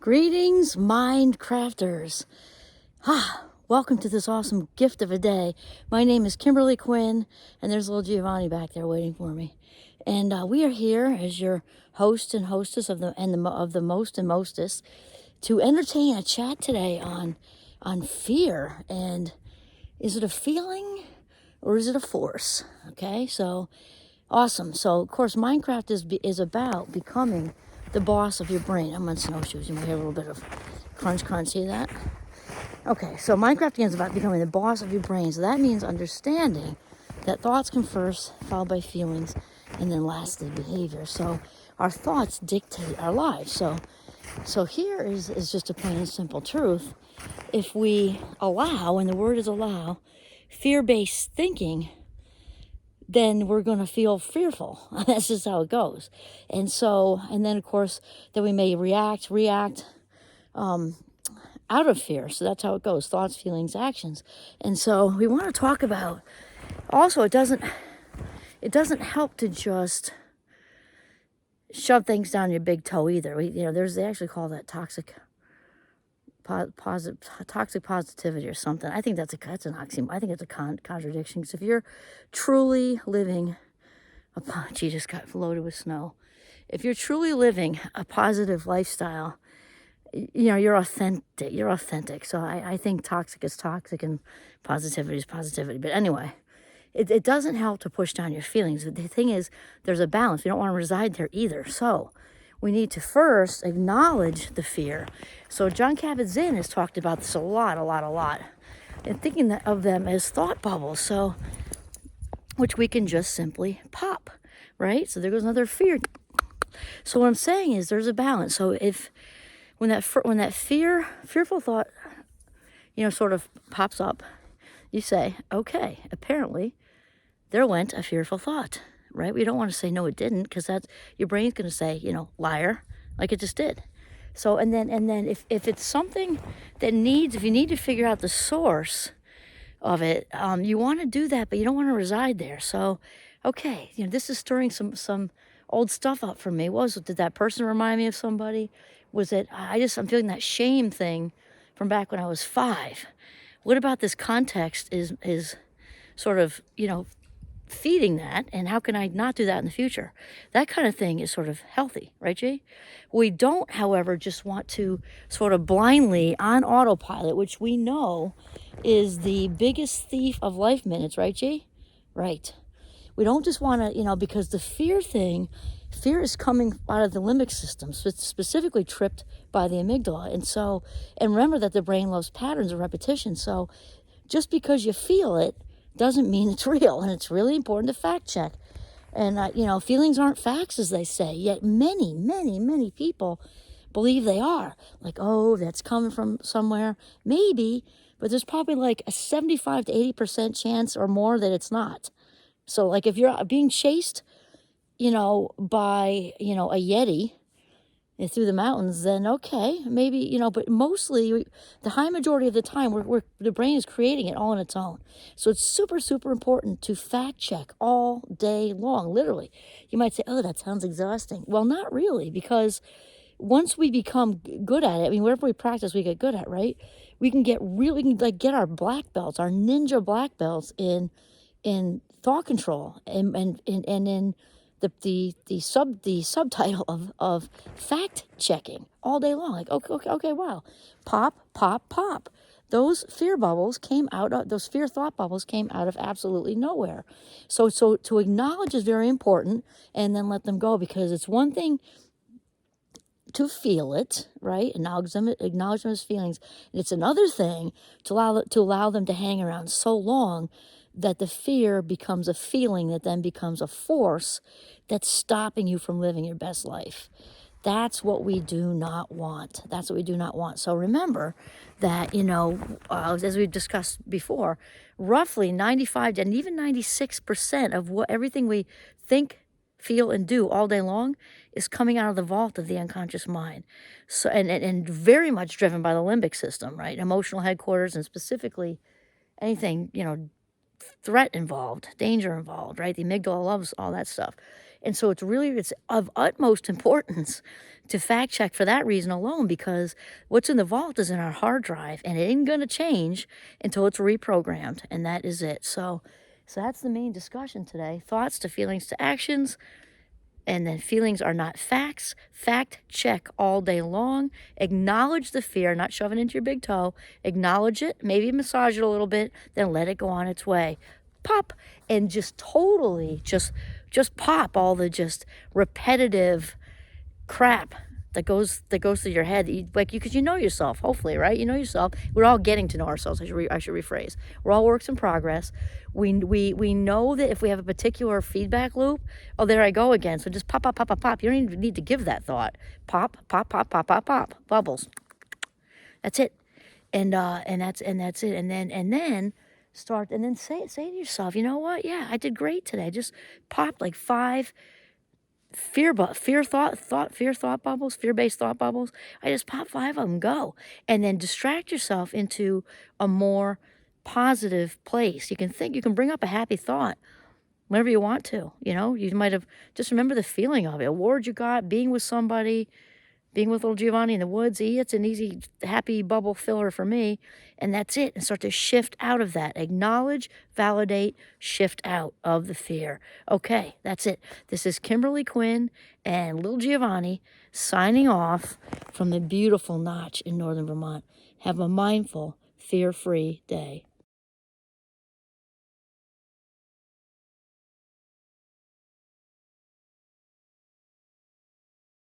Greetings, mind crafters. Welcome to this awesome gift of a day. My name is Kimberly Quinn, and there's little Giovanni back there waiting for me. And we are here as your host and hostess of the most and mostest to entertain a chat today on fear. And is it a feeling or is it a force? Okay, so awesome. So of course, Minecraft is about becoming the boss of your brain. I'm on snowshoes. You might hear a little bit of crunch, crunch. See that? Okay, so Minecraft is about becoming the boss of your brain. So that means understanding that thoughts come first, followed by feelings, and then lastly, behavior. So our thoughts dictate our lives. So here is just a plain and simple truth. If we allow, and the word is allow, fear-based thinking, then we're going to feel fearful. That's just how it goes. And then of course, then we may react out of fear. So that's how it goes. Thoughts, feelings, actions. And so we want to talk about, also it doesn't help to just shove things down your big toe either. They actually call that toxic positivity or something. I think that's an oxymoron. I think it's a contradiction. Because if you're truly living gee, just got loaded with snow. If you're truly living a positive lifestyle, you're authentic. You're authentic. So I think toxic is toxic and positivity is positivity. But anyway, it doesn't help to push down your feelings. The thing is, there's a balance. We don't want to reside there either. So we need to first acknowledge the fear. So John Kabat-Zinn has talked about this a lot. And thinking of them as thought bubbles. So, which we can just simply pop, right? So there goes another fear. So what I'm saying is there's a balance. So when that fearful thought, sort of pops up, you say, okay, apparently there went a fearful thought, right? We don't want to say, no, it didn't, because that's, your brain's going to say, liar, like it just did. So, and then if it's something that if you need to figure out the source of it, you want to do that, but you don't want to reside there. So, okay, this is stirring some old stuff up for me. Did that person remind me of somebody? Was it, I'm feeling that shame thing from back when I was 5. What about this context is sort of, feeding that, and how can I not do that in the future? That kind of thing is sort of healthy, right, Jay? We don't, however, just want to sort of blindly on autopilot, which we know is the biggest thief of life minutes, right, Jay? Right. We don't just want to, because the fear is coming out of the limbic system, specifically tripped by the amygdala. And remember that the brain loves patterns and repetition. So just because you feel it doesn't mean it's real. And it's really important to fact check. And, feelings aren't facts, as they say, yet many, many, many people believe they are. Like, oh, that's coming from somewhere. Maybe, but there's probably like a 75 to 80% chance or more that it's not. So like if you're being chased, by, a Yeti through the mountains, then okay, maybe, but mostly the high majority of the time the brain is creating it all on its own. So it's super, super important to fact check all day long, literally. You might say, oh, that sounds exhausting. Well, not really, because once we become good at it, whatever we practice, we get good at, right? We can get our black belts, our ninja black belts in thought control and in the subtitle of fact checking all day long. Like, okay, wow, pop. Those fear thought bubbles came out of absolutely nowhere. So to acknowledge is very important, and then let them go, because it's one thing to feel it, right? Acknowledge them as feelings. And it's another thing to allow them to hang around so long that the fear becomes a feeling that then becomes a force that's stopping you from living your best life. That's what we do not want. So remember that, as we've discussed before, roughly 95 and even 96% of everything we think, feel, and do all day long is coming out of the vault of the unconscious mind. So and very much driven by the limbic system, right? Emotional headquarters, and specifically anything, threat involved, danger involved, right? The amygdala loves all that stuff. And so it's of utmost importance to fact check for that reason alone, because what's in the vault is in our hard drive, and it ain't going to change until it's reprogrammed, and that is it. So that's the main discussion today. Thoughts to feelings to actions. And then feelings are not facts. Fact check all day long. Acknowledge the fear, not shove it into your big toe. Acknowledge it, maybe massage it a little bit, then let it go on its way. Pop, and just totally just pop all the just repetitive crap that goes through your head, because you know yourself, hopefully, right? You know yourself. We're all getting to know ourselves. I should rephrase. We're all works in progress. We know that if we have a particular feedback loop, oh, there I go again. So just pop, pop, pop, pop, pop. You don't even need to give that thought. Pop, pop, pop, pop, pop, pop. Bubbles. That's it. And that's it. And then start, and then say to yourself, you know what? Yeah, I did great today. Just pop like 5 fear-based thought bubbles, fear-based thought bubbles. I just pop 5 of them, go. And then distract yourself into a more positive place. You can bring up a happy thought whenever you want to. You might have, just remember the feeling of it, award you got, being with somebody, being with little Giovanni in the woods. It's an easy, happy bubble filler for me. And that's it. And start to shift out of that. Acknowledge, validate, shift out of the fear. Okay, that's it. This is Kimberly Quinn and little Giovanni signing off from the beautiful Notch in northern Vermont. Have a mindful, fear-free day.